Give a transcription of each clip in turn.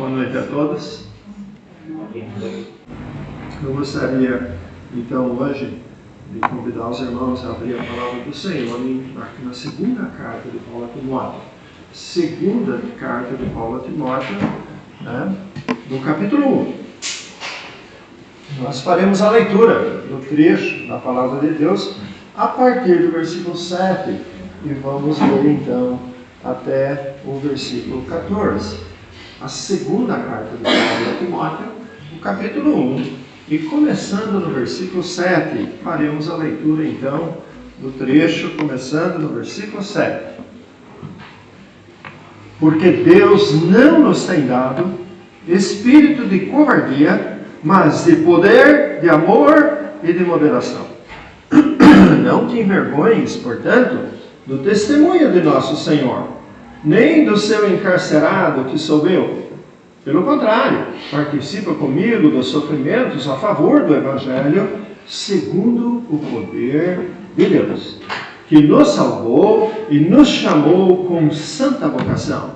Boa noite a todos. Eu gostaria, então, hoje, de convidar os irmãos a abrir a palavra do Senhor aqui na segunda carta de Paulo a Timóteo. Segunda carta de Paulo a Timóteo, né, no capítulo 1. Nós faremos a leitura do trecho da palavra de Deus a partir do versículo 7 e vamos ler, então, até o versículo 14. A segunda carta de Paulo a Timóteo, o capítulo 1, e começando no versículo 7, faremos a leitura então do trecho, começando no versículo 7. Porque Deus não nos tem dado espírito de covardia, mas de poder, de amor e de moderação. Não te envergonhes, portanto, do testemunho de nosso Senhor, nem do seu encarcerado que sou eu. Pelo contrário, participa comigo dos sofrimentos a favor do Evangelho, segundo o poder de Deus, que nos salvou e nos chamou com santa vocação,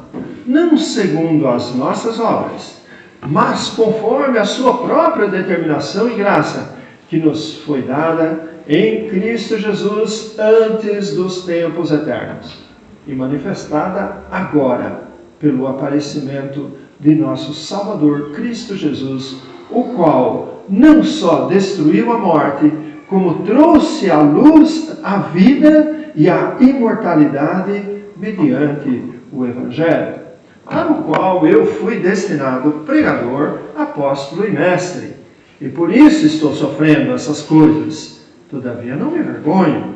não segundo as nossas obras, mas conforme a sua própria determinação e graça, que nos foi dada em Cristo Jesus antes dos tempos eternos, e manifestada agora pelo aparecimento de nosso Salvador Cristo Jesus, o qual não só destruiu a morte, como trouxe à luz a vida e a imortalidade mediante o Evangelho, para o qual eu fui destinado pregador, apóstolo e mestre. E por isso estou sofrendo essas coisas. Todavia não me envergonho,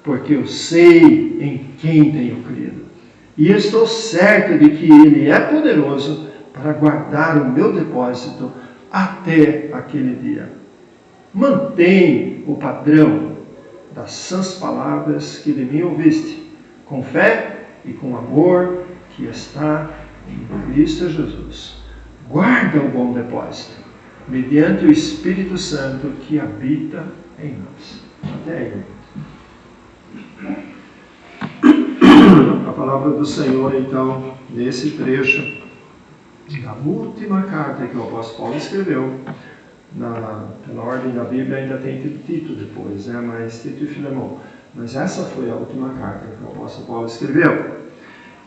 porque eu sei em quem tenho crido. E estou certo de que Ele é poderoso para guardar o meu depósito até aquele dia. Mantém o padrão das sãs palavras que de mim ouviste, com fé e com amor que está em Cristo Jesus. Guarda o bom depósito, mediante o Espírito Santo que habita em nós. Até aí. A palavra do Senhor, então, nesse trecho da última carta que o apóstolo Paulo escreveu, pela ordem da Bíblia ainda tem Tito depois, né? Mas Tito e Filemão. Mas essa foi a última carta que o apóstolo Paulo escreveu.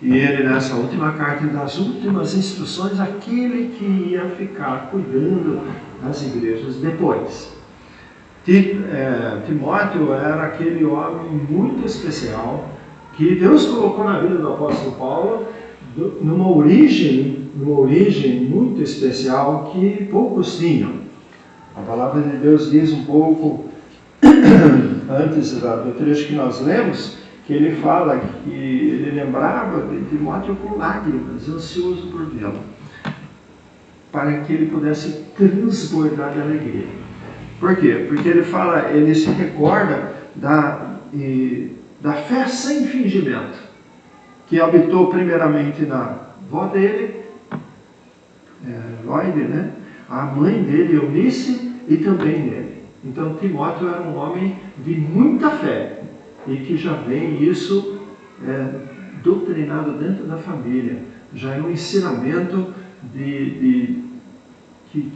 E ele, nessa última carta, das últimas instruções àquele que ia ficar cuidando das igrejas depois. Timóteo era aquele homem muito especial que Deus colocou na vida do apóstolo Paulo numa origem muito especial que poucos tinham. A palavra de Deus diz um pouco antes do trecho que nós lemos, que ele fala que ele lembrava de Timóteo com lágrimas, ansioso por vê-lo, para que ele pudesse transbordar de alegria. Por quê? Porque ele se recorda da fé sem fingimento, que habitou primeiramente na avó dele, Loide, né? A mãe dele, Eunice, e também nele. Então Timóteo era um homem de muita fé, e que já vem isso doutrinado dentro da família. Já é um ensinamento que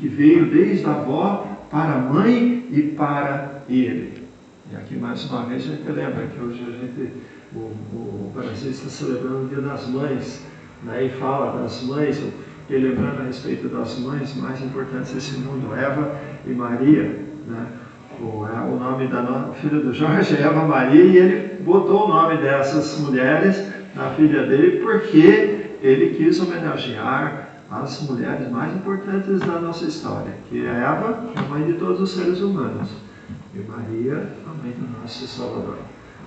veio desde a avó para a mãe e para ele. E aqui mais uma vez a gente lembra que hoje o Brasil está celebrando o Dia das Mães, né? E fala das mães, e lembrando a respeito das mães mais importantes desse mundo, Eva e Maria, né? O nome da filha do Jorge é Eva Maria, e ele botou o nome dessas mulheres na filha dele porque ele quis homenagear as mulheres mais importantes da nossa história, que é Eva, a mãe de todos os seres humanos, e Maria, a mãe do nosso Salvador.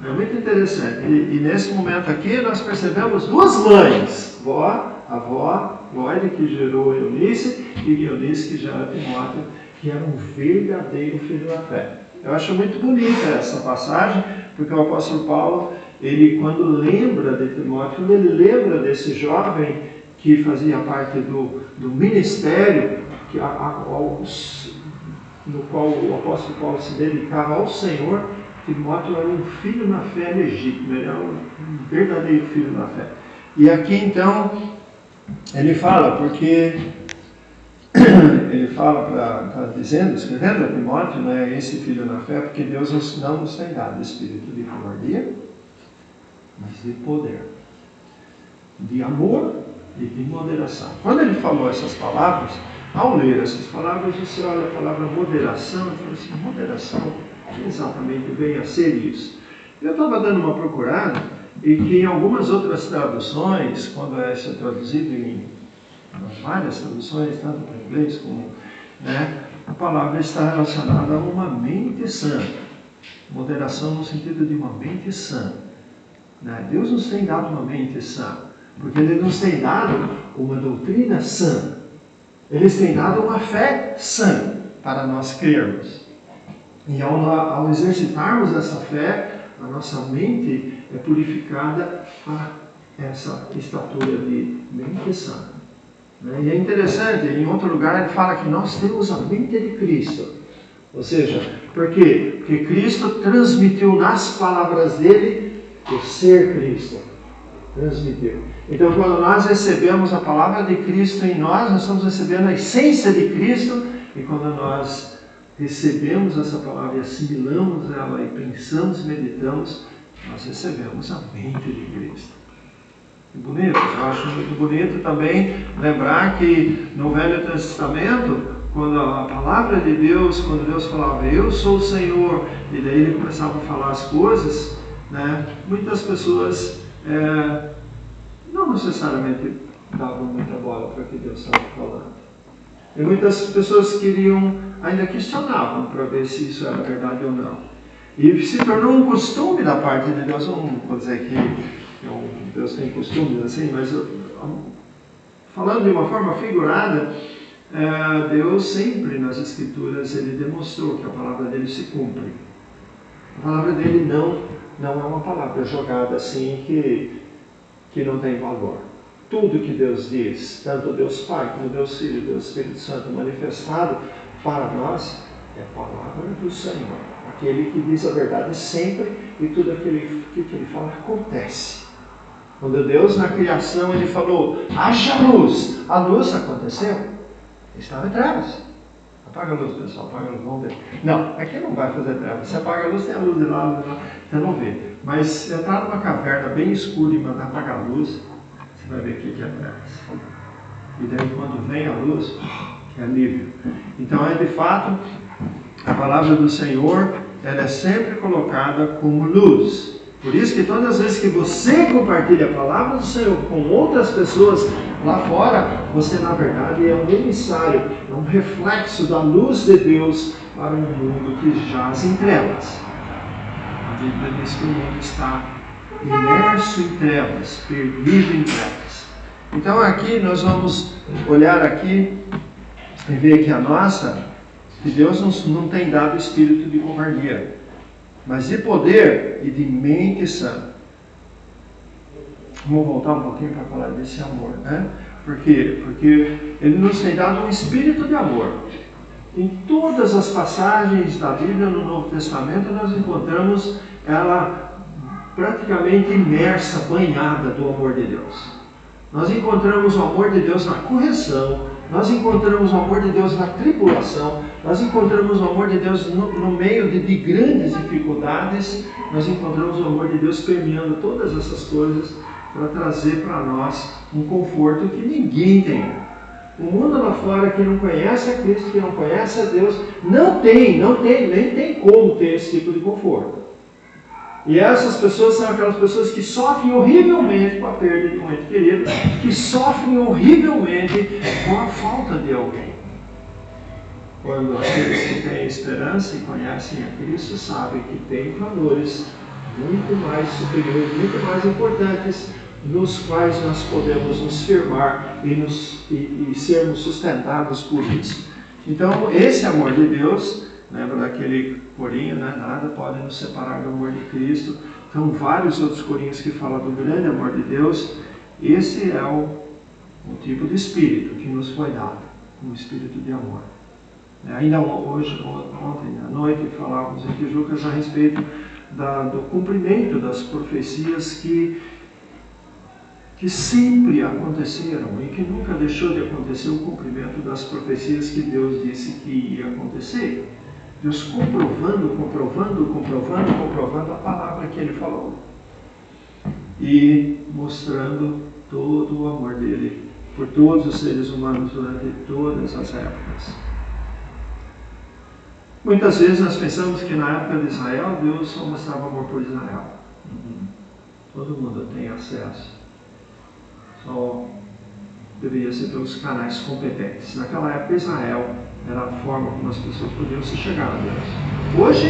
É muito interessante. E nesse momento aqui nós percebemos duas mães, a avó Loide, que gerou Eunice, e Eunice, que gera Timóteo, que era um verdadeiro filho da fé. Eu acho muito bonita essa passagem, porque o apóstolo Paulo, ele, quando lembra de Timóteo, ele lembra desse jovem que fazia parte do ministério no qual o apóstolo Paulo se dedicava ao Senhor. Timóteo era um filho na fé legítimo, ele era um verdadeiro filho na fé. E aqui então ele fala, porque ele fala, está dizendo, escrevendo a Timóteo, né, esse filho na fé, porque Deus não nos tem dado espírito de covardia, mas de poder, de amor e de moderação. Quando ele falou essas palavras, ao ler essas palavras, você olha a palavra moderação e fala assim, moderação, que exatamente vem a ser isso? Eu estava dando uma procurada, e que em algumas outras traduções, quando é traduzido em várias traduções, tanto para inglês como, né, a palavra está relacionada a uma mente sã. Moderação no sentido de uma mente sã. Né? Deus nos tem dado uma mente sã, porque Ele nos tem dado uma doutrina sã. Ele tem dado uma fé sã para nós crermos. E ao exercitarmos essa fé, a nossa mente é purificada a essa estatura de mente sã. E é interessante, em outro lugar ele fala que nós temos a mente de Cristo. Ou seja, por quê? Porque Cristo transmitiu nas palavras dele o ser Cristo. Transmitiu. Então, quando nós recebemos a palavra de Cristo em nós estamos recebendo a essência de Cristo. E quando nós recebemos essa palavra e assimilamos ela e pensamos, meditamos, nós recebemos a mente de Cristo. Bonito, eu acho muito bonito também lembrar que no Velho Testamento, quando a palavra de Deus, quando Deus falava, eu sou o Senhor, e daí ele começava a falar as coisas, né, muitas pessoas não necessariamente davam muita bola para o que Deus estava falando. E muitas pessoas ainda questionavam para ver se isso era verdade ou não. E se tornou um costume da parte de Deus, não vou dizer que Deus tem costumes assim, mas falando de uma forma figurada, Deus sempre nas Escrituras ele demonstrou que a palavra dele se cumpre. A palavra dele não é uma palavra jogada assim que não tem valor. Tudo que Deus diz, tanto Deus Pai como Deus Filho, Deus Espírito Santo manifestado para nós, é a palavra do Senhor. Aquele que diz a verdade sempre e tudo aquilo que ele fala acontece. Quando Deus na criação ele falou, haja luz, a luz aconteceu, estava em trevas. Apaga a luz, pessoal, apaga a luz, vamos ver. Não, aqui não vai fazer trevas. Você apaga a luz, tem a luz de lá, você não vê. Mas se entrar numa caverna bem escura e mandar apagar a luz, você vai ver o que é trevas. E daí quando vem a luz, é alívio. Então de fato, a palavra do Senhor, ela é sempre colocada como luz. Por isso que todas as vezes que você compartilha a palavra do Senhor com outras pessoas lá fora, você na verdade é um emissário, é um reflexo da luz de Deus para um mundo que jaz em trevas. A Bíblia diz que o mundo está imerso em trevas, perdido em trevas. Então aqui nós vamos olhar aqui e ver que Deus não tem dado espírito de covardia, mas de poder e de mente sã. Vamos voltar um pouquinho para falar desse amor, né? Por quê? Porque Ele nos tem dado um espírito de amor. Em todas as passagens da Bíblia no Novo Testamento nós encontramos ela praticamente imersa, banhada do amor de Deus. Nós encontramos o amor de Deus na correção, nós encontramos o amor de Deus na tribulação, nós encontramos o amor de Deus no meio de grandes dificuldades, nós encontramos o amor de Deus permeando todas essas coisas para trazer para nós um conforto que ninguém tem. O mundo lá fora que não conhece a Cristo, que não conhece a Deus, nem tem como ter esse tipo de conforto. E essas pessoas são aquelas pessoas que sofrem horrivelmente com a perda de um ente querido, que sofrem horrivelmente com a falta de alguém. Quando aqueles que têm esperança e conhecem a Cristo sabem que tem valores muito mais superiores, muito mais importantes, nos quais nós podemos nos firmar e sermos sustentados por isso. Então, esse amor de Deus, lembra daquele corinho, né? Nada pode nos separar do amor de Cristo. Então, vários outros corinhos que falam do grande amor de Deus. Esse é o tipo de espírito que nos foi dado, um espírito de amor. Ainda ontem à noite, falávamos aqui, Lucas, a respeito do cumprimento das profecias que que sempre aconteceram e que nunca deixou de acontecer o cumprimento das profecias que Deus disse que ia acontecer. Deus comprovando a palavra que Ele falou. E mostrando todo o amor dele por todos os seres humanos durante todas as épocas. Muitas vezes nós pensamos que na época de Israel, Deus só mostrava amor por Israel. Todo mundo tem acesso. Só deveria ser pelos canais competentes. Naquela época, Israel era a forma como as pessoas podiam se chegar a Deus. Hoje,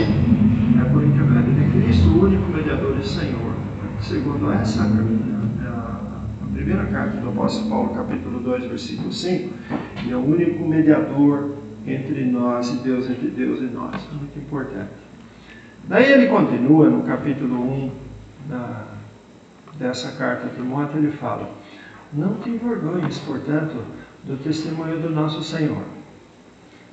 é por intermédio de Cristo, o único mediador e Senhor. Segundo essa, a primeira carta do apóstolo Paulo, capítulo 2, versículo 5, ele é o único mediador entre nós e Deus, entre Deus e nós. É muito importante. Daí ele continua no capítulo 1 dessa carta a Timóteo, ele fala: não te envergonhes, portanto, do testemunho do nosso Senhor,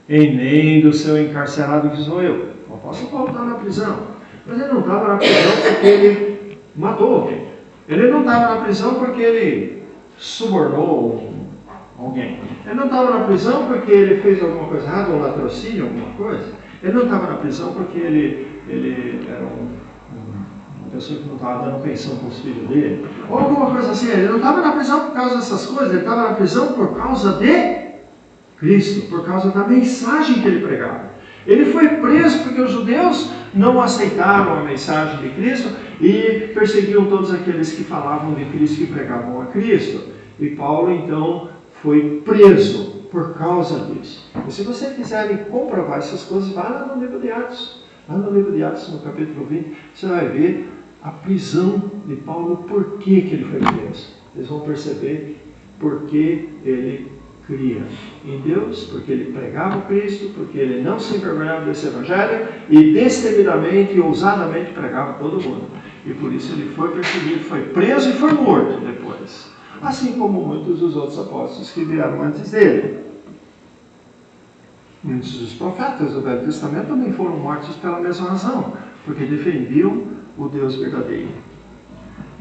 e nem do seu encarcerado que sou eu. O apóstolo Paulo está na prisão, mas ele não estava na prisão porque ele matou alguém. Ele não estava na prisão porque ele subornou alguém. Ele não estava na prisão porque ele fez alguma coisa errada, um latrocínio, alguma coisa. Ele não estava na prisão porque ele era uma pessoa que não estava dando pensão para os filhos dele, ou alguma coisa assim. Ele não estava na prisão por causa dessas coisas, ele estava na prisão por causa de Cristo, por causa da mensagem que ele pregava. Ele foi preso porque os judeus não aceitaram a mensagem de Cristo e perseguiam todos aqueles que falavam de Cristo, que pregavam a Cristo. E Paulo então foi preso por causa disso. E se vocês quiserem comprovar essas coisas, vá lá no livro de Atos. Lá no livro de Atos, no capítulo 20, você vai ver a prisão de Paulo, por que ele foi preso. Vocês vão perceber por que ele cria em Deus, porque ele pregava o Cristo, porque ele não se envergonhava desse evangelho e destemidamente e ousadamente pregava a todo mundo. E por isso ele foi perseguido, foi preso e foi morto depois. Assim como muitos dos outros apóstolos que vieram antes dele. Muitos dos profetas do Velho Testamento também foram mortos pela mesma razão, porque defendiam o Deus verdadeiro.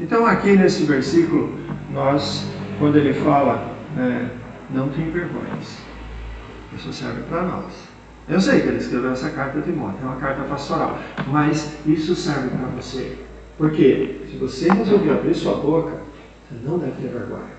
Então aqui nesse versículo, quando ele fala, não te envergonhes, isso serve para nós. Eu sei que ele escreveu essa carta a Timóteo, é uma carta pastoral, mas isso serve para você. Porque se você resolver abrir sua boca, você não deve ter vergonha.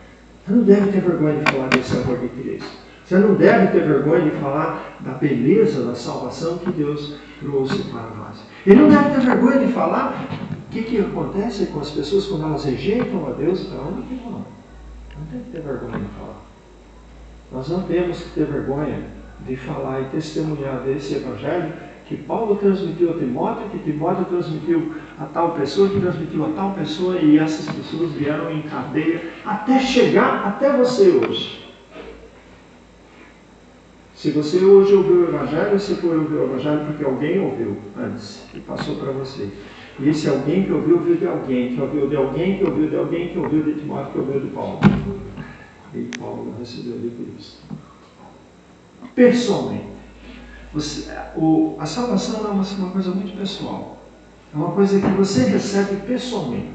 Você não deve ter vergonha de falar desse amor de Cristo. Você não deve ter vergonha de falar da beleza da salvação que Deus trouxe para nós. E não deve ter vergonha de falar o que acontece com as pessoas quando elas rejeitam a Deus. Para onde que vão? Não tem que ter vergonha de falar. Nós não temos que ter vergonha de falar e testemunhar desse evangelho que Paulo transmitiu a Timóteo, que Timóteo transmitiu a tal pessoa, que transmitiu a tal pessoa, e essas pessoas vieram em cadeia até chegar até você hoje. Se você hoje ouviu o evangelho, você foi ouvir o evangelho porque alguém ouviu antes, que passou para você. E esse alguém que ouviu de alguém, que ouviu de alguém, que ouviu de alguém, que ouviu de Timóteo, que ouviu de Paulo. E Paulo recebeu de Cristo. Pessoalmente. A salvação é uma coisa muito pessoal. É uma coisa que você recebe pessoalmente.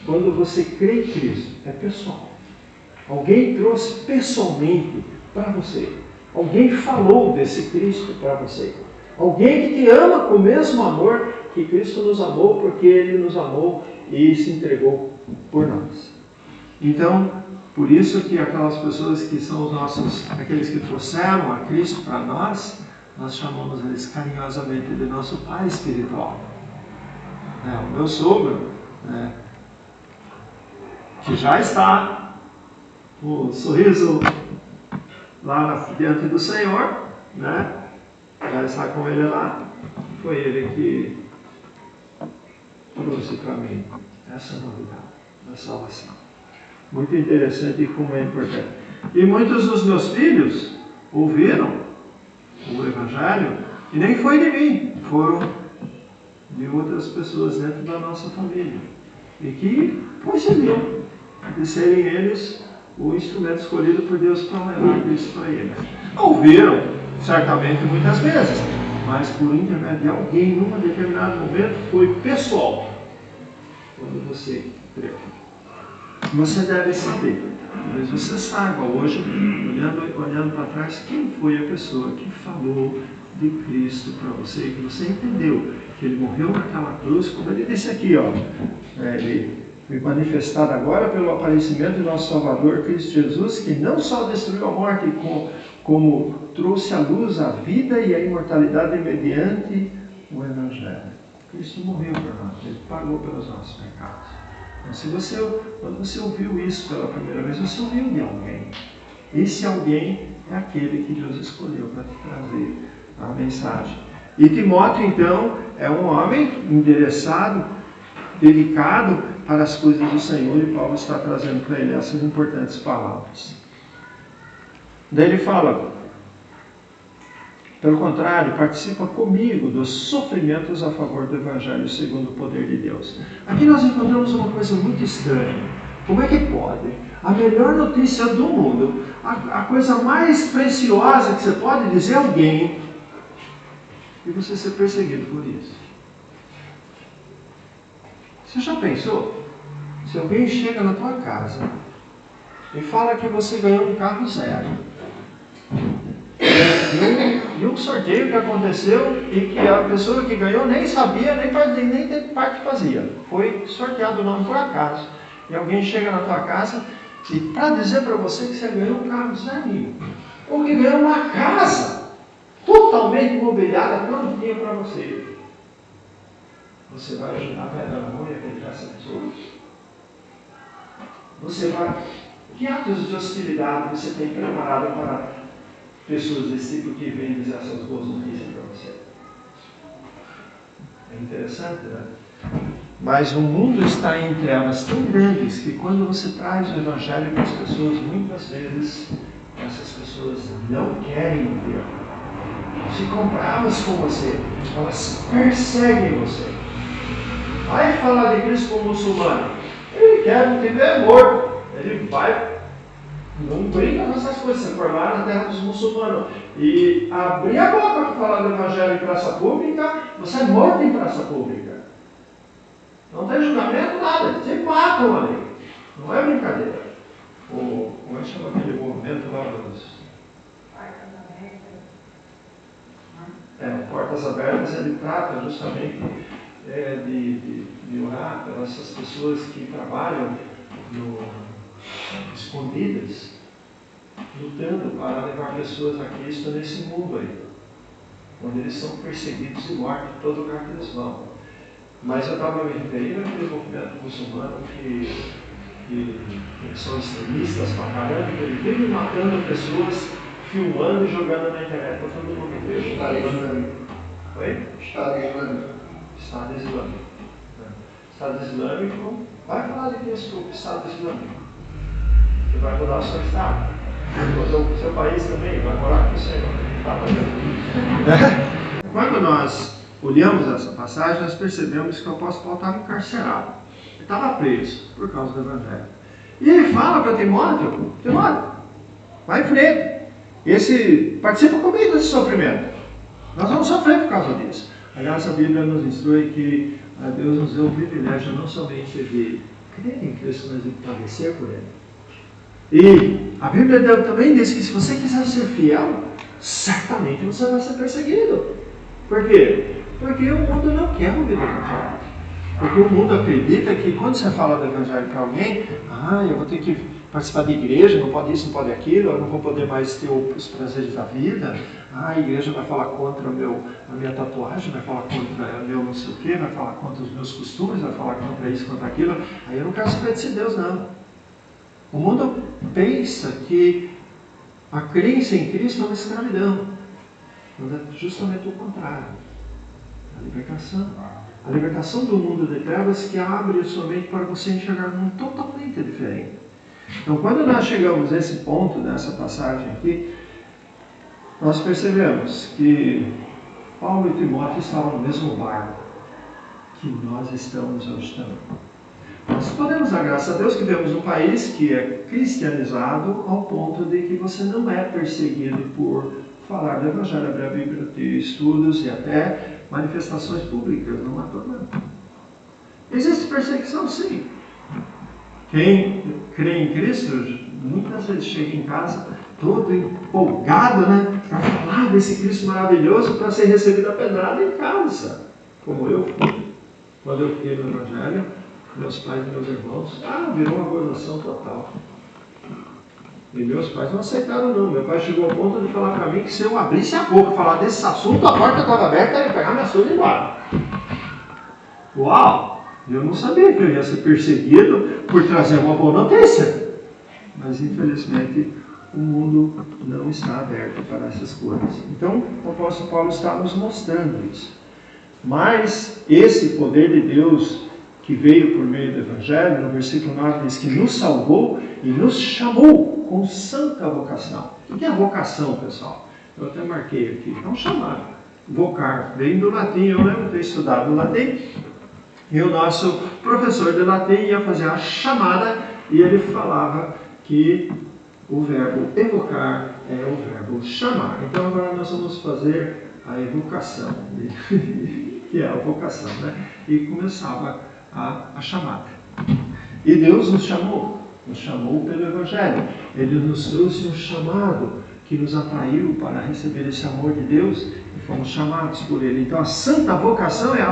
Quando você crê em Cristo, é pessoal. Alguém trouxe pessoalmente para você. Alguém falou desse Cristo para você. Alguém que te ama com o mesmo amor que Cristo nos amou, porque Ele nos amou e se entregou por nós. Então, por isso que aquelas pessoas que são aqueles que trouxeram a Cristo para nós chamamos eles carinhosamente de nosso Pai espiritual. O meu sogro, que já está com o sorriso lá diante do Senhor, já está com ele lá, foi ele que trouxe para mim essa novidade da salvação. Muito interessante e como é importante. E muitos dos meus filhos ouviram o Evangelho e nem foi de mim, foram de outras pessoas dentro da nossa família. E que conseguiram de serem eles o instrumento escolhido por Deus para levar isso para eles. Ouviram, certamente, muitas vezes, mas por intermédio de alguém, num determinado momento, foi pessoal, quando você creu. você deve saber. Talvez você saiba hoje, olhando para trás, quem foi a pessoa que falou de Cristo para você, que você entendeu que Ele morreu naquela cruz, como Ele disse aqui, ó, Ele foi manifestado agora pelo aparecimento de nosso Salvador Cristo Jesus, que não só destruiu a morte, como trouxe à luz a vida e a imortalidade mediante o Evangelho. Cristo morreu por nós, Ele pagou pelos nossos pecados. Então, quando você ouviu isso pela primeira vez, você ouviu de alguém. Esse alguém é aquele que Deus escolheu para te trazer a mensagem. E Timóteo, então, é um homem endereçado, dedicado para as coisas do Senhor, e Paulo está trazendo para ele essas importantes palavras. Daí ele fala, pelo contrário, participa comigo dos sofrimentos a favor do Evangelho segundo o poder de Deus. Aqui nós encontramos uma coisa muito estranha. Como é que pode? A melhor notícia do mundo, a coisa mais preciosa que você pode dizer a alguém, e você ser perseguido por isso. Você já pensou? Se alguém chega na tua casa e fala que você ganhou um carro zero, e um sorteio que aconteceu e que a pessoa que ganhou nem sabia, nem parte fazia. Foi sorteado o nome por acaso. E alguém chega na tua casa e para dizer para você que você ganhou um carro zero, ou que ganhou uma casa totalmente imobiliada, prontinha para você. Você vai ajudar a pedra na mão e acreditar essa pessoa? Você vai... Que atos de hostilidade você tem preparado para pessoas desse tipo que vêm dizer essas boas notícias para você? É interessante, né? Mas o mundo está em trevas tão grandes que quando você traz o Evangelho para as pessoas, muitas vezes essas pessoas não querem ouvir. Ficam bravas com você, elas perseguem você. Vai falar de Cristo com o muçulmano, ele quer te ver morto, ele vai, não brinca com essas coisas. Se for lá na terra dos muçulmanos e abrir a boca para falar do Evangelho em praça pública, você é morto em praça pública. Não tem julgamento, nada, te matam ali. Não é brincadeira. Como é que chama aquele movimento lá dos... Portas Abertas, ele trata justamente de orar pelas essas pessoas que trabalham escondidas, lutando para levar pessoas a Cristo nesse mundo aí, onde eles são perseguidos e mortos em todo lugar que eles vão. Mas eu estava me referindo àquele movimento muçulmano que eles são extremistas pra caramba, eles vivem matando pessoas, filmando e jogando na internet para todo mundo ver. Estado Islâmico. Oi? Estado Islâmico. Estado Islâmico. Estado Islâmico, vai falar de Cristo para o Estado Islâmico. Você vai mudar o seu Estado. Vai mudar o seu país também, vai morar com o Senhor. Quando nós olhamos essa passagem, nós percebemos que o apóstolo Paulo estava encarcerado. Ele estava preso por causa do Evangelho. E ele fala para Timóteo, vai em frente. Participa comigo desse sofrimento. Nós vamos sofrer por causa disso. Aliás, a Bíblia nos instrui que Deus nos deu o privilégio não somente de crer em Cristo, mas de padecer por Ele. E a Bíblia também diz que se você quiser ser fiel, certamente você vai ser perseguido. Por quê? Porque o mundo não quer ouvir o Evangelho. Porque o mundo acredita que quando você fala do Evangelho para alguém, eu vou ter que participar de igreja, não pode isso, não pode aquilo, eu não vou poder mais ter os prazeres da vida. A igreja vai falar contra a minha tatuagem, vai falar contra o meu não sei o quê, vai falar contra os meus costumes, vai falar contra isso, contra aquilo. Aí eu não quero saber desse Deus, não. O mundo pensa que a crença em Cristo é uma escravidão. Mas é justamente o contrário. A libertação. A libertação do mundo de trevas que abre a sua mente para você enxergar um mundo totalmente diferente. Então, quando nós chegamos a esse ponto, nessa passagem aqui, nós percebemos que Paulo e Timóteo estavam no mesmo barco que nós estamos hoje também. Nós podemos dar graças a Deus que vivemos um país que é cristianizado ao ponto de que você não é perseguido por falar do Evangelho, abrir a Bíblia, ter estudos e até manifestações públicas, não há problema. Existe perseguição, sim. Quem crê em Cristo, muitas vezes chega em casa todo empolgado, né? Para falar desse Cristo maravilhoso, para ser recebido a pedrada em casa. Como eu fui, quando eu fiquei no Evangelho, meus pais e meus irmãos, virou uma gozação total. E meus pais não aceitaram não. Meu pai chegou ao ponto de falar para mim que se eu abrisse a boca e falar desse assunto, a porta estava aberta, ele ia pegar minha surda e ir embora. Uau! Eu não sabia que eu ia ser perseguido por trazer uma boa notícia. Mas infelizmente o mundo não está aberto para essas coisas. Então o apóstolo Paulo está nos mostrando isso. Mas esse poder de Deus que veio por meio do Evangelho, no versículo 9 diz que nos salvou e nos chamou com santa vocação. O que é vocação, pessoal? Eu até marquei aqui. É um chamado. Vocar. Vem do latim. Eu lembro de ter estudado o latim. E o nosso professor de latim ia fazer a chamada e ele falava que o verbo evocar é o verbo chamar. Então agora nós vamos fazer a evocação, que é a vocação, né? E começava a chamada. E Deus nos chamou pelo Evangelho. Ele nos trouxe um chamado que nos atraiu para receber esse amor de Deus e fomos chamados por Ele. Então a santa vocação é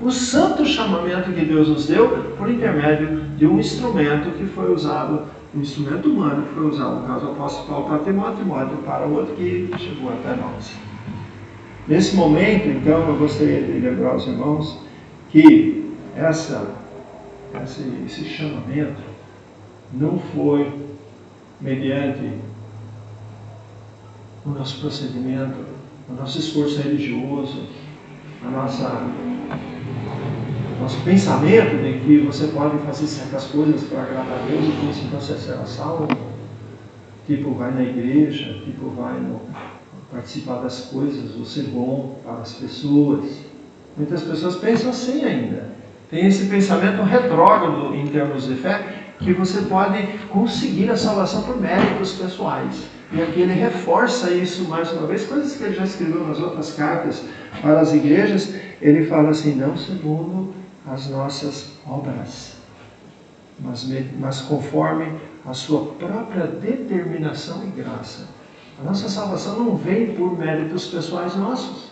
o santo chamamento que Deus nos deu por intermédio de um instrumento que foi usado, um instrumento humano que foi usado, no caso do apóstolo Paulo para Timóteo, Timóteo para o outro que chegou até nós. Nesse momento, então, eu gostaria de lembrar aos irmãos que esse chamamento não foi mediante o nosso procedimento, o nosso esforço religioso, nosso pensamento de que você pode fazer certas coisas para agradar a Deus e com isso então você será salvo. Tipo, vai na igreja, tipo, vai participar das coisas, ou ser bom para as pessoas. Muitas pessoas pensam assim ainda. Tem esse pensamento retrógrado em termos de fé, que você pode conseguir a salvação por méritos pessoais. E aqui ele reforça isso mais uma vez, coisas que ele já escreveu nas outras cartas para as igrejas. Ele fala assim, não segundo as nossas obras, mas conforme a sua própria determinação e graça. A nossa salvação não vem por méritos pessoais nossos,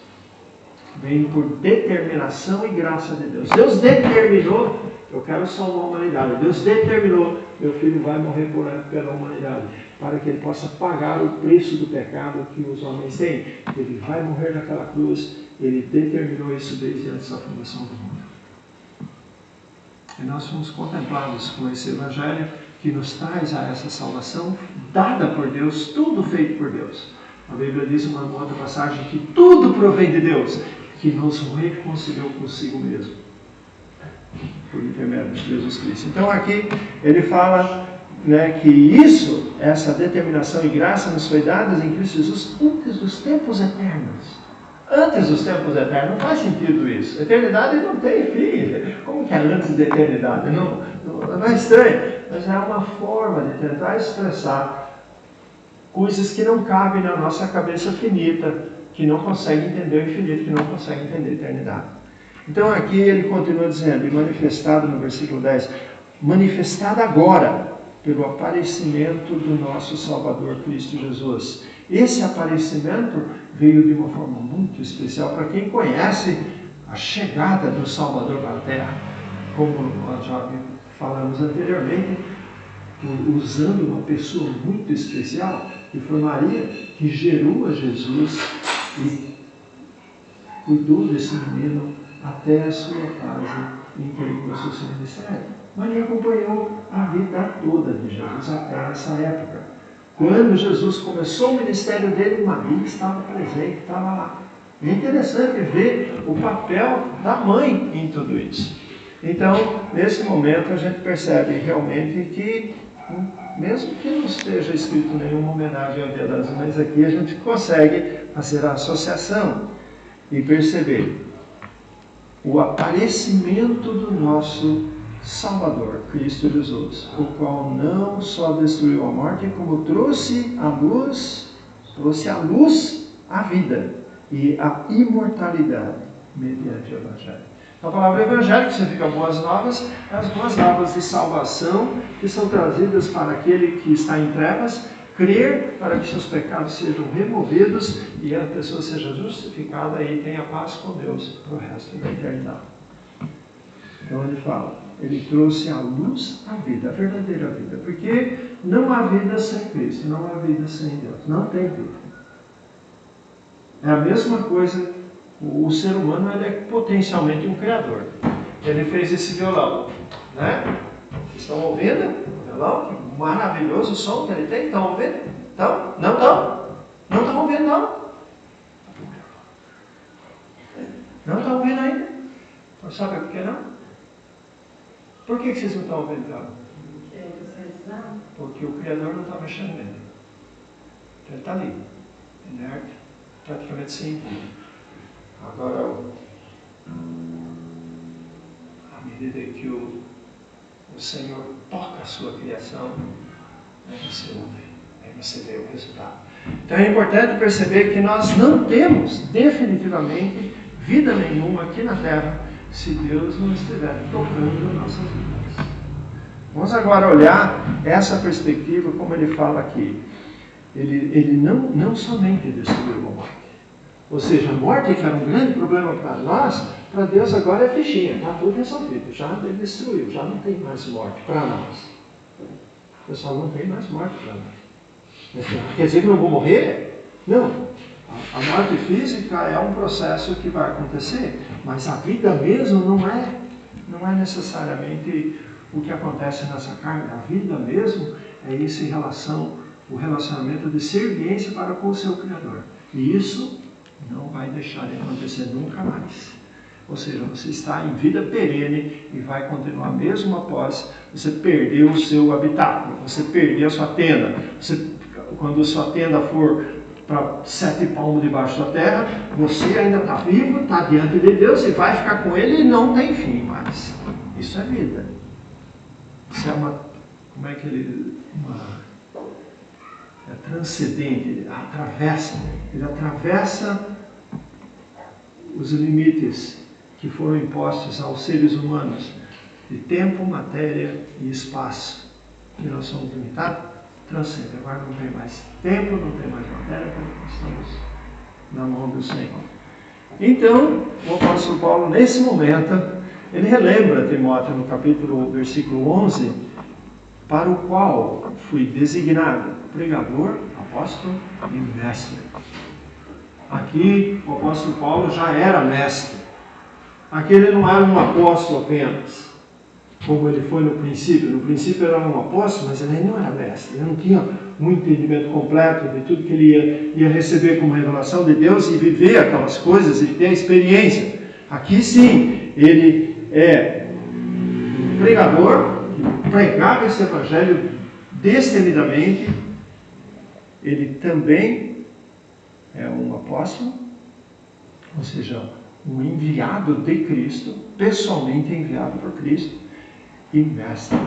vem por determinação e graça de Deus. Deus determinou, eu quero salvar a humanidade. Deus determinou, meu filho vai morrer pela humanidade, para que ele possa pagar o preço do pecado que os homens têm. Ele vai morrer naquela cruz, ele determinou isso desde antes da fundação do mundo. E nós fomos contemplados com esse Evangelho que nos traz a essa salvação dada por Deus, tudo feito por Deus. A Bíblia diz uma outra passagem que tudo provém de Deus, que nos reconciliou consigo mesmo, por intermédio de Jesus Cristo. Então aqui ele fala, né, que essa determinação e graça nos foi dadas em Cristo Jesus antes dos tempos eternos. Antes dos tempos eternos, não faz sentido isso. Eternidade não tem fim. Como que é antes da eternidade? Não é estranho, mas é uma forma de tentar expressar coisas que não cabem na nossa cabeça finita, que não consegue entender o infinito, que não consegue entender a eternidade. Então aqui ele continua dizendo, e manifestado no versículo 10, manifestado agora pelo aparecimento do nosso Salvador Cristo Jesus. Esse aparecimento veio de uma forma muito especial para quem conhece a chegada do Salvador para a Terra, como nós já falamos anteriormente, usando uma pessoa muito especial, que foi Maria, que gerou a Jesus e cuidou desse menino até a sua fase em que ele começou o seu ministério. Maria acompanhou a vida toda de Jesus até essa época. Quando Jesus começou o ministério dele, Maria estava presente, estava lá. É interessante ver o papel da mãe em tudo isso. Então, nesse momento, a gente percebe realmente que, mesmo que não esteja escrito nenhuma homenagem ao Dia das Mães aqui, a gente consegue fazer a associação e perceber o aparecimento do nosso Salvador, Cristo Jesus, o qual não só destruiu a morte, como trouxe à luz a vida e a imortalidade mediante o Evangelho. A palavra evangélico significa boas novas, as boas novas de salvação que são trazidas para aquele que está em trevas, crer para que seus pecados sejam removidos e a pessoa seja justificada e tenha paz com Deus para o resto da eternidade. Então ele fala, ele trouxe à luz a vida, a verdadeira vida, porque não há vida sem Cristo, não há vida sem Deus, não tem vida. É a mesma coisa, o ser humano ele é potencialmente um criador. Ele fez esse violão, né? Vocês estão ouvindo o violão? Que maravilhoso som que ele tem, estão ouvindo? Então, não estão? Não estão ouvindo não? Não estão ouvindo ainda? Sabe por que não? Por que vocês não estão ouvindo violão? Porque o Criador não está mexendo nele. Então ele está ali, inerte, praticamente sem vida. Agora, à medida que o Senhor toca a sua criação, aí você ouve, aí você vê o resultado. Então é importante perceber que nós não temos definitivamente vida nenhuma aqui na Terra se Deus não estiver tocando nossas vidas. Vamos agora olhar essa perspectiva, como ele fala aqui. Ele não somente destruiu a morte. Ou seja, a morte, que era um grande problema para nós, para Deus agora é fichinha, está tudo resolvido. Já ele destruiu, já não tem mais morte para nós. O pessoal não tem mais morte para nós. Quer dizer que não vou morrer? Não. A morte física é um processo que vai acontecer, mas a vida mesmo não é necessariamente o que acontece nessa carne. A vida mesmo é o relacionamento de serviência para com o seu Criador. E isso não vai deixar de acontecer nunca mais. Ou seja, você está em vida perene e vai continuar mesmo após você perder o seu habitáculo, você perder a sua tenda. Quando a sua tenda for para 7 palmos debaixo da terra, você ainda está vivo, está diante de Deus e vai ficar com Ele e não tem fim mais. Isso é vida. Isso é é transcendente, ele atravessa os limites que foram impostos aos seres humanos de tempo, matéria e espaço, que nós somos limitados. Transcende, agora não tem mais tempo, não tem mais matéria, porque estamos na mão do Senhor. Então, o apóstolo Paulo, nesse momento, ele relembra Timóteo no versículo 11, para o qual fui designado pregador, apóstolo e mestre. Aqui, o apóstolo Paulo já era mestre. Aqui ele não era um apóstolo apenas, como ele foi no princípio. No princípio ele era um apóstolo, mas ele não era mestre. Ele não tinha um entendimento completo de tudo que ele ia receber como revelação de Deus e viver aquelas coisas e ter a experiência. Aqui sim, ele é um pregador que pregava esse evangelho destemidamente. Ele também é um apóstolo, ou seja, um enviado de Cristo, pessoalmente enviado por Cristo, e mestre.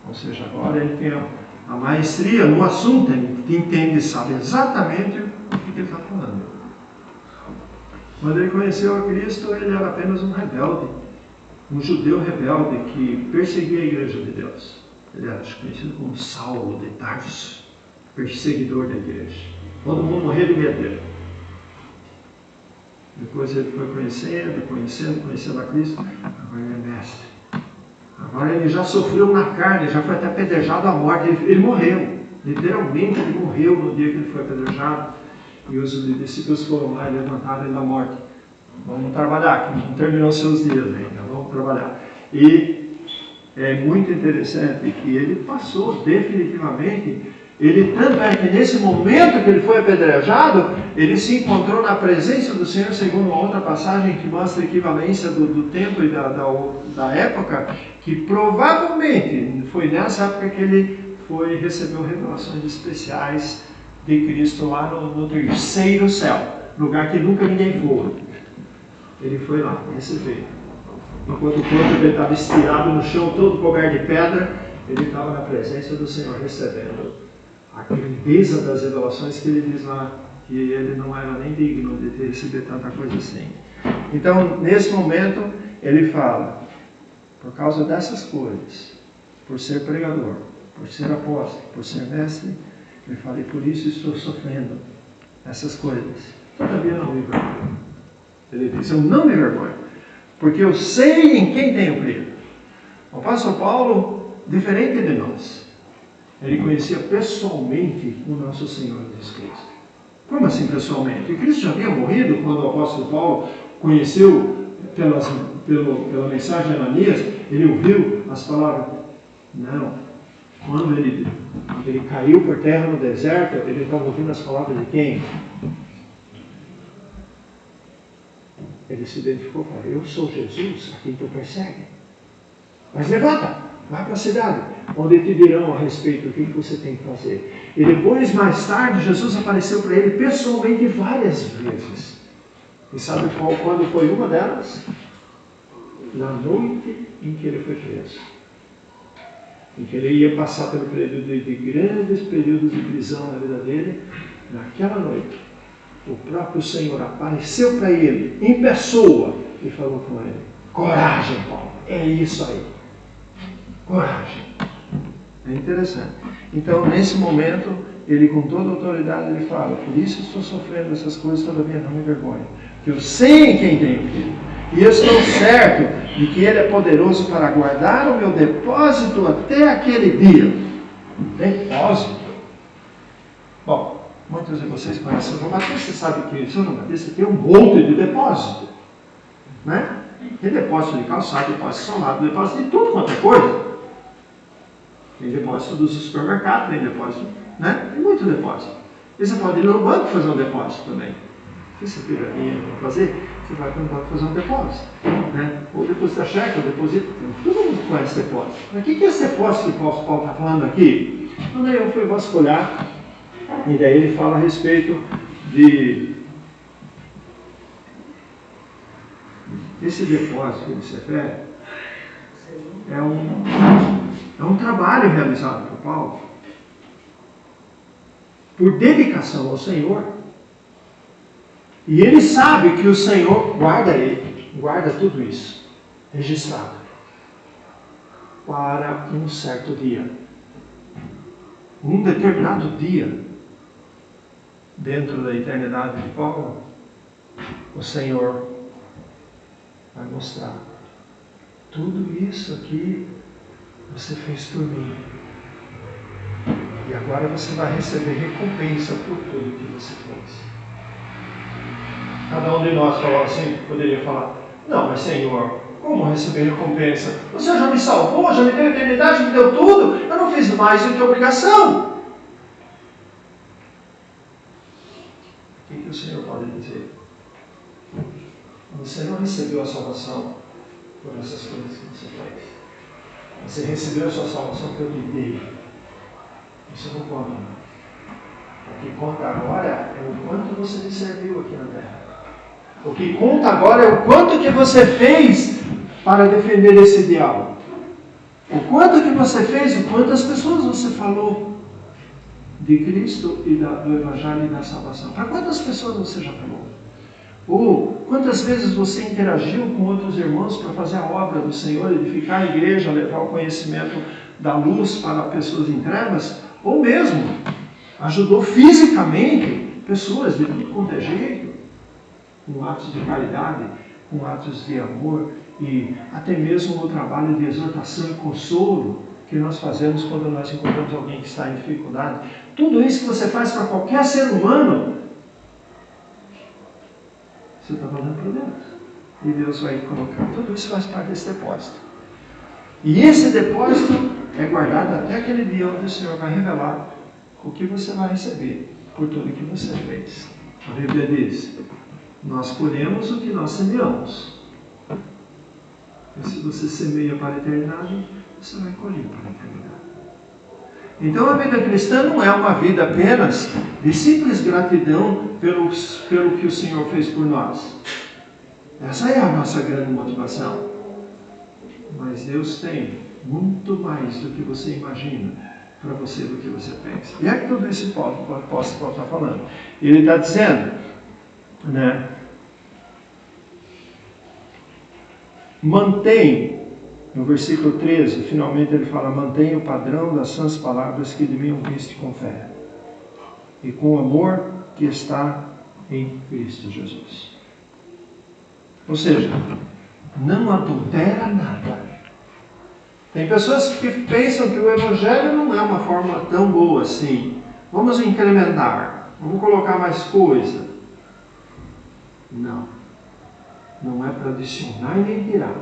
Ou seja, agora ele tem a maestria no assunto, ele entende, sabe exatamente o que ele está falando. Quando ele conheceu a Cristo, ele era apenas um rebelde, um judeu rebelde que perseguia a igreja de Deus. Ele era conhecido como Saulo de Tarso, perseguidor da igreja. Todo mundo morria de medo dele. Depois ele foi conhecendo a Cristo. Agora ele é mestre. Agora ele já sofreu na carne, já foi até apedrejado à morte. Ele morreu. Literalmente ele morreu no dia que ele foi apedrejado. E os discípulos foram lá e levantaram ele da morte. Vamos trabalhar, que não terminou seus dias ainda. Vamos trabalhar. E é muito interessante que ele passou definitivamente. Tanto é que nesse momento que ele foi apedrejado, ele se encontrou na presença do Senhor, segundo uma outra passagem que mostra a equivalência do tempo e da época, que provavelmente foi nessa época que ele recebeu revelações especiais de Cristo lá no terceiro céu, lugar que nunca ninguém foi. Ele foi lá, recebeu. Enquanto o corpo dele estava estirado no chão, todo coberto de pedra, ele estava na presença do Senhor recebendo a grandeza das revelações que ele diz lá, que ele não era nem digno de receber tanta coisa assim. Então, nesse momento, ele fala, por causa dessas coisas, por ser pregador, por ser apóstolo, por ser mestre, ele fala, e por isso estou sofrendo essas coisas. Todavia não me vergonho. Ele diz, eu não me vergonho, porque eu sei em quem tenho crido. O apóstolo Paulo, diferente de nós, ele conhecia pessoalmente o nosso Senhor Jesus Cristo. Como assim pessoalmente? O Cristo já havia morrido quando o apóstolo Paulo conheceu pela mensagem de Ananias, ele ouviu as palavras. Não. Quando ele caiu por terra no deserto, ele estava ouvindo as palavras de quem? Ele se identificou com ele. Eu sou Jesus, a quem tu persegue. Mas levanta, vai para a cidade, onde te dirão a respeito do que você tem que fazer. E depois, mais tarde, Jesus apareceu para ele pessoalmente várias vezes. E sabe quando foi uma delas? Na noite em que ele foi preso. Em que ele ia passar pelo período de grandes períodos de prisão na vida dele. Naquela noite, o próprio Senhor apareceu para ele, em pessoa, e falou com ele, coragem, Paulo, é isso aí. Coragem. É interessante. Então, nesse momento, ele com toda a autoridade, ele fala, por isso estou sofrendo essas coisas, todavia não me vergonho. Que eu sei em quem tenho crido. E eu estou certo de que Ele é poderoso para guardar o meu depósito até aquele dia. Depósito. Bom, muitos de vocês conhecem o João Batista, você sabe que o João Batista tem um monte de depósito. Né? Tem depósito de calçado, depósito de solado, depósito de tudo quanto é coisa. Tem depósito do supermercado, tem depósito, né? Tem muito depósito. E você pode ir no banco fazer um depósito também. Se você tiver dinheiro para fazer, você vai para o banco fazer um depósito. Né? Ou depositar cheque, ou deposito. Todo mundo conhece depósito. Mas o que é esse depósito que o Paulo está falando aqui? Então daí eu fui vasculhar, e daí ele fala a respeito de esse depósito que ele se refere. É um trabalho realizado por Paulo, por dedicação ao Senhor, e ele sabe que o Senhor guarda tudo isso, registrado, para um certo dia, um determinado dia, dentro da eternidade de Paulo, o Senhor vai mostrar, tudo isso aqui você fez por mim. E agora você vai receber recompensa por tudo que você fez. Cada um de nós falou assim, poderia falar, não, mas Senhor, como receber recompensa? O Senhor já me salvou, já me deu eternidade, me deu tudo, eu não fiz mais do que obrigação. O que o Senhor pode dizer? Você não recebeu a salvação por essas coisas que você fez. Você recebeu a sua salvação que eu lhe dei. Isso não conta. O que conta agora é o quanto você me serviu aqui na terra. O que conta agora é o quanto que você fez para defender esse ideal. O quanto que você fez, o quantas pessoas você falou de Cristo e do Evangelho e da salvação. Para quantas pessoas você já falou? Ou quantas vezes você interagiu com outros irmãos para fazer a obra do Senhor, edificar a igreja, levar o conhecimento da luz para pessoas em trevas? Ou mesmo ajudou fisicamente pessoas de tudo quanto é jeito, com atos de caridade, com atos de amor e até mesmo o trabalho de exortação e consolo que nós fazemos quando nós encontramos alguém que está em dificuldade. Tudo isso que você faz para qualquer ser humano, você está fazendo para Deus. E Deus vai colocar. Tudo isso faz parte desse depósito. E esse depósito é guardado até aquele dia onde o Senhor vai revelar o que você vai receber por tudo que você fez. A Bíblia diz, nós colhemos o que nós semeamos. E se você semeia para a eternidade, você vai colher para a eternidade. Então a vida cristã não é uma vida apenas de simples gratidão pelo que o Senhor fez por nós. Essa é a nossa grande motivação. Mas Deus tem muito mais do que você imagina para você do que você pensa. E é que tudo isso o apóstolo Paulo está falando. Ele está dizendo, né? Mantém, no versículo 13, finalmente ele fala, mantém o padrão das sãs palavras que de mim ouviste com fé, e com o amor que está em Cristo Jesus. Ou seja, não adultera nada. Tem pessoas que pensam que o Evangelho não é uma fórmula tão boa assim. Vamos incrementar, vamos colocar mais coisa. Não. Não é para adicionar e nem tirar.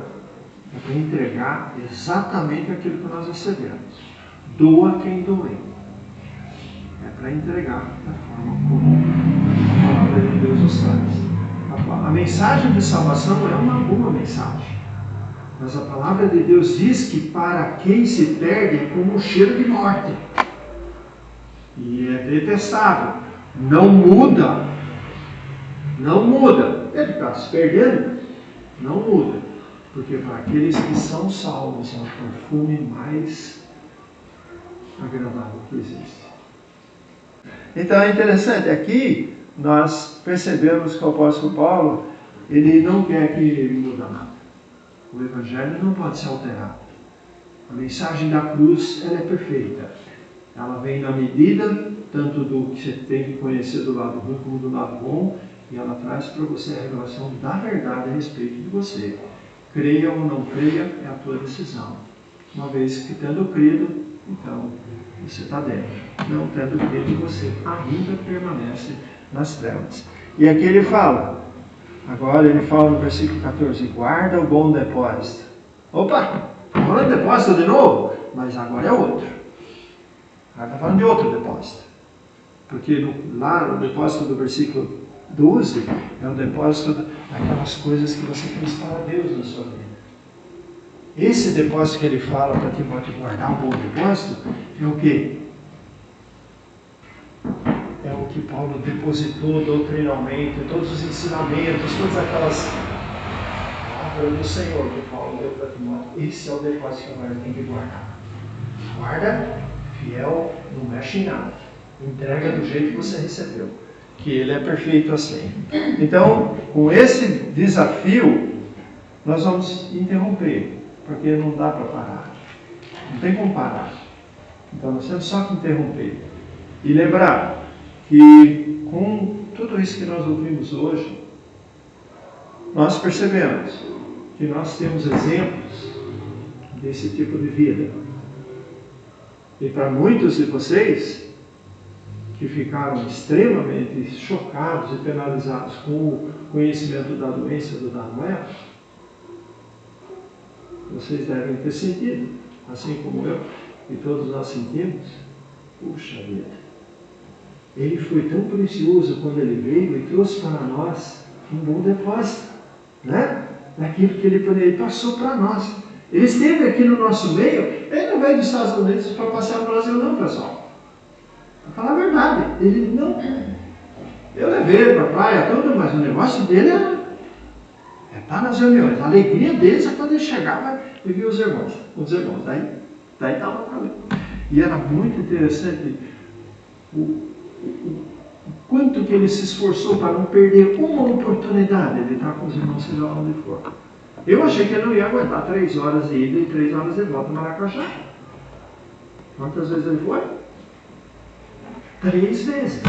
É para entregar exatamente aquilo que nós recebemos. Doa quem doer. É para entregar da forma como a palavra de Deus nos traz. A mensagem de salvação é uma boa mensagem. Mas a palavra de Deus diz que para quem se perde é como um cheiro de morte. E é detestável. Não muda. Não muda. Ele está se perdendo. Não muda. Porque para aqueles que são salvos é o perfume mais agradável que existe. Então é interessante. Aqui nós percebemos que o apóstolo Paulo, ele não quer que muda nada. O Evangelho não pode ser alterado. A mensagem da cruz, ela é perfeita. Ela vem na medida, tanto do que você tem que conhecer do lado ruim como do lado bom, e ela traz para você a revelação da verdade a respeito de você. Creia ou não creia, é a tua decisão. Uma vez que tendo crido, então você está dentro. Não tendo crido, você ainda permanece nas trevas. E aqui ele fala, agora ele fala no versículo 14, guarda o bom depósito. Opa, falando de depósito de novo, mas agora é outro. Agora está falando de outro depósito. Porque lá no depósito do versículo 12, é o depósito daquelas coisas que você fez para Deus na sua vida. Esse depósito que ele fala para Timóteo guardar um bom depósito, é o quê? É o que Paulo depositou doutrinalmente, todos os ensinamentos, todas aquelas palavras do Senhor que Paulo deu para Timóteo. Esse é o depósito que agora tem que guardar. Guarda, fiel, não mexe em nada. Entrega do jeito que você recebeu, que ele é perfeito assim. Então, com esse desafio, nós vamos interromper, porque não dá para parar. Não tem como parar. Então, nós temos só que interromper. E lembrar que com tudo isso que nós ouvimos hoje, nós percebemos que nós temos exemplos desse tipo de vida. E para muitos de vocês que ficaram extremamente chocados e penalizados com o conhecimento da doença do Daniel, vocês devem ter sentido, assim como eu e todos nós sentimos, puxa vida, ele foi tão precioso quando ele veio e trouxe para nós um bom depósito, né? Daquilo que ele passou para nós. Ele esteve aqui no nosso meio, ele não veio dos Estados Unidos para passear no Brasil não, pessoal. Para falar a verdade, ele não... Eu levei ele para a praia, tudo, mas o negócio dele é estar nas reuniões. A alegria deles é quando ele chegava e via os irmãos. Daí estava para mim. E era muito interessante o quanto que ele se esforçou para não perder uma oportunidade de estar com os irmãos, seja lá onde for. Eu achei que ele não ia aguentar 3 horas de ida e 3 horas de volta no Maracajá. Quantas vezes ele foi? 3 vezes.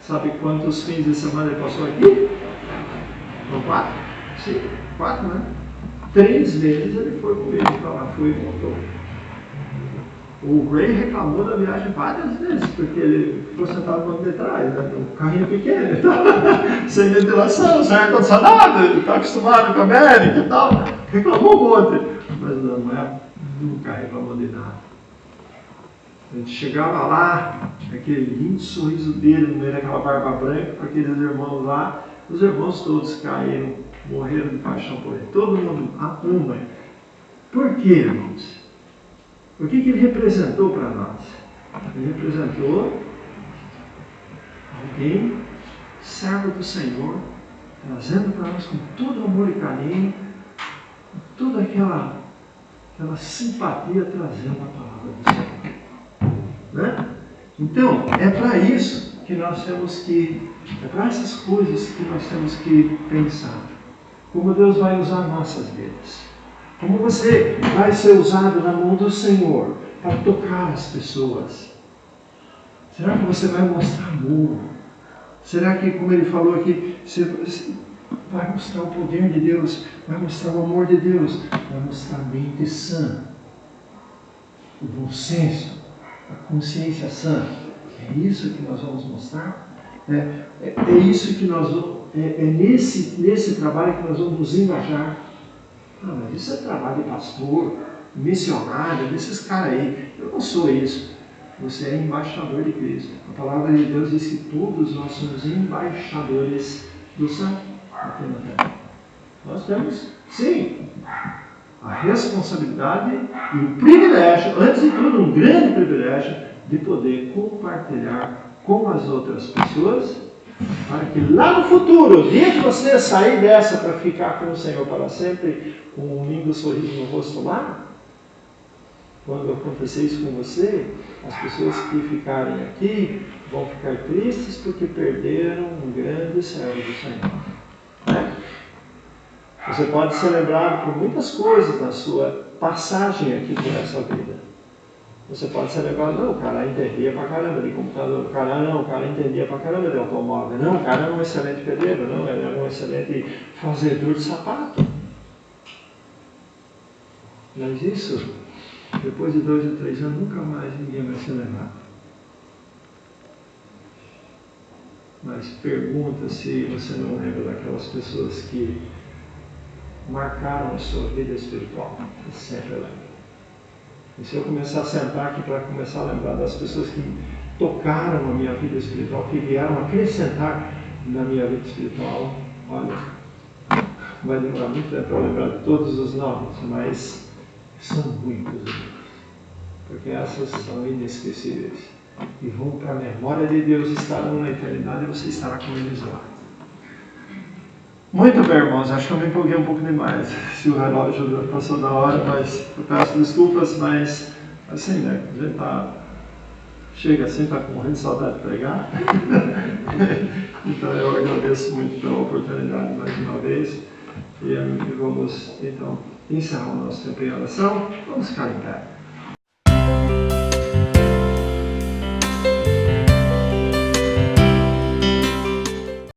Sabe quantos fins de semana ele passou aqui? Não, 4? Sim, 4, né? 3 vezes ele foi comigo para lá, foi e voltou. O Ray reclamou da viagem várias vezes, porque ele ficou sentado no banco de trás, né? Um carrinho pequeno e tal, sem ventilação, sem ar-condicionado, ele está acostumado com a América e tal. Reclamou um monte, mas nunca reclamou de nada. A gente chegava lá, aquele lindo sorriso dele no meio daquela barba branca, com aqueles irmãos lá, os irmãos todos caíram, morreram de paixão por ele. Todo mundo ama. Por quê, irmãos? O que ele representou para nós? Ele representou alguém, servo do Senhor, trazendo para nós com todo amor e carinho, toda aquela simpatia, trazendo a palavra do Senhor. Né? Então, é para isso que nós temos que, é para essas coisas que nós temos que pensar. como Deus vai usar nossas vidas. Como você vai ser usado na mão do Senhor para tocar as pessoas. Será que você vai mostrar amor? Será que, como ele falou aqui, você vai mostrar o poder de Deus, vai mostrar o amor de Deus, vai mostrar a mente sã, o bom senso, a consciência sã? É isso que nós vamos mostrar? É isso que nós vamos, nesse trabalho que nós vamos nos engajar. Mas isso é trabalho de pastor, missionário, desses caras aí. Eu não sou isso. Você é embaixador de Cristo. A palavra de Deus diz que todos nós somos embaixadores do céu aqui na terra. Nós temos, sim, a responsabilidade e o privilégio, antes de tudo, um grande privilégio, de poder compartilhar com as outras pessoas, para que lá no futuro, o dia que você sair dessa para ficar com o Senhor para sempre, com um lindo sorriso no rosto lá, quando acontecer isso com você, as pessoas que ficarem aqui vão ficar tristes porque perderam um grande servo do Senhor. Né? Você pode ser lembrado por muitas coisas na sua passagem aqui por essa vida. Você pode ser lembrado, não, o cara entendia pra caramba de computador, o cara entendia pra caramba de automóvel, não, o cara era um excelente pedreiro, não, ele era um excelente fazedor de sapato. Mas isso, depois de 2 ou 3 anos, nunca mais ninguém vai se lembrar. Mas pergunta se você não lembra daquelas pessoas que marcaram a sua vida espiritual. Você sempre lembra. E se eu começar a sentar aqui para começar a lembrar das pessoas que tocaram a minha vida espiritual, que vieram acrescentar na minha vida espiritual, olha, vai demorar muito tempo para lembrar de todos os nomes, mas são muitos, porque essas são inesquecíveis e vão para a memória de Deus, estarão na eternidade e você estará com eles lá. Muito bem, irmãos, acho que eu me empolguei um pouco demais. Se o relógio passou da hora, mas eu peço desculpas, mas assim, né? A gente chega assim, está com morrendo de saudade de pregar. Então eu agradeço muito pela oportunidade mais uma vez. E vamos então encerrar o nosso tempo em oração. Vamos ficar em pé.